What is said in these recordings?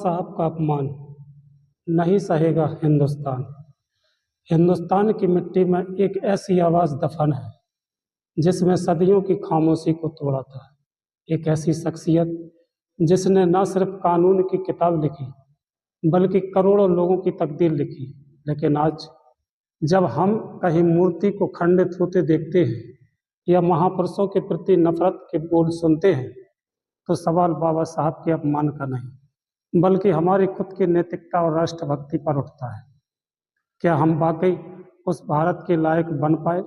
साहब का अपमान नहीं सहेगा हिंदुस्तान। हिंदुस्तान की मिट्टी में एक ऐसी आवाज़ दफन है जिसमें सदियों की खामोशी को तोड़ा था। एक ऐसी शख्सियत जिसने न सिर्फ कानून की किताब लिखी बल्कि करोड़ों लोगों की तकदीर लिखी। लेकिन आज जब हम कहीं मूर्ति को खंडित होते देखते हैं या महापुरुषों के प्रति नफरत के बोल सुनते हैं तो सवाल बाबा साहब के अपमान का नहीं बल्कि हमारी खुद की नैतिकता और राष्ट्रभक्ति पर उठता है। क्या हम वाकई उस भारत के लायक बन पाए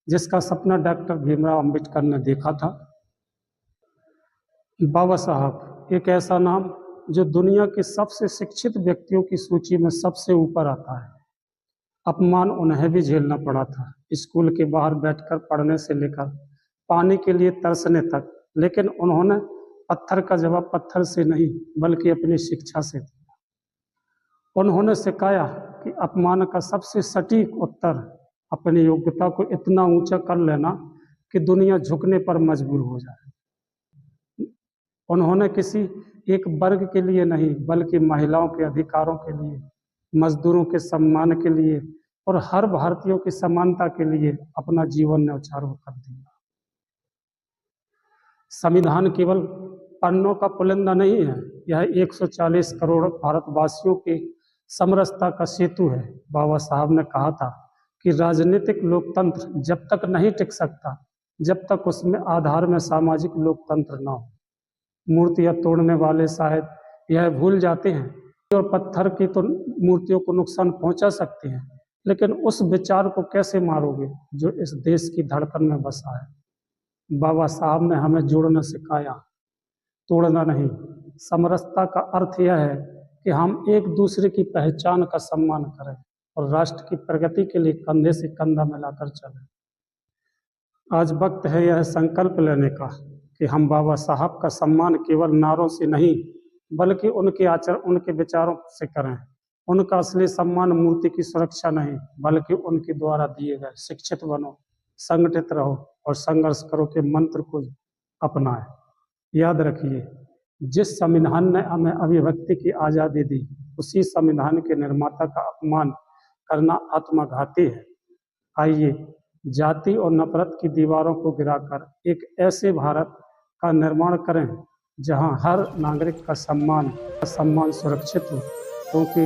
जिसका सपना डॉक्टर भीमराव अंबेडकर ने देखा था? बाबा साहब एक ऐसा नाम जो दुनिया के सबसे शिक्षित व्यक्तियों की सूची में सबसे ऊपर आता है। अपमान उन्हें भी झेलना पड़ा था, स्कूल के बाहर बैठकर पढ़ने से लेकर पानी के लिए तरसने तक। लेकिन उन्होंने पत्थर का जवाब पत्थर से नहीं बल्कि अपनी शिक्षा से दिया। उन्होंने सिखाया कि अपमान का सबसे सटीक उत्तर अपनी योग्यता को इतना ऊंचा कर लेना कि दुनिया झुकने पर मजबूर हो जाए। उन्होंने किसी एक वर्ग के लिए नहीं बल्कि महिलाओं के अधिकारों के लिए, मजदूरों के सम्मान के लिए और हर भारतीयों की समानता के लिए अपना जीवन न्यौछावर कर दिया। संविधान केवल पन्नों का पुलिंदा नहीं है, यह 140 करोड़ भारतवासियों की समरसता का सेतु है। बाबा साहब ने कहा था कि राजनीतिक लोकतंत्र जब तक नहीं टिक सकता जब तक उसमें आधार में सामाजिक लोकतंत्र न हो। मूर्तियां तोड़ने वाले शायद यह भूल जाते हैं और पत्थर की तो मूर्तियों को नुकसान पहुंचा सकते हैं, लेकिन उस विचार को कैसे मारोगे जो इस देश की धड़कन में बसा है। बाबा साहब ने हमें जोड़ना सिखाया, तोड़ना नहीं। समरसता का अर्थ यह है कि हम एक दूसरे की पहचान का सम्मान करें और राष्ट्र की प्रगति के लिए कंधे से कंधा मिलाकर चलें। आज वक्त है यह संकल्प लेने का कि हम बाबा साहब का सम्मान केवल नारों से नहीं बल्कि उनके आचरण, उनके विचारों से करें। उनका असली सम्मान मूर्ति की सुरक्षा नहीं बल्कि उनके द्वारा दिए गए शिक्षित बनो, संगठित रहो और संघर्ष करो के मंत्र को अपनाएं। याद रखिए, जिस संविधान ने हमें अभिव्यक्ति की आज़ादी दी उसी संविधान के निर्माता का अपमान करना आत्मघाती है। आइए जाति और नफरत की दीवारों को गिराकर एक ऐसे भारत का निर्माण करें जहां हर नागरिक का सम्मान सुरक्षित हो, क्योंकि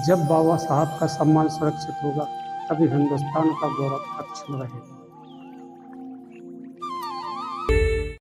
जब बाबा साहब का सम्मान सुरक्षित होगा तभी हिंदुस्तान का गौरव अक्षुण्ण रहेगा।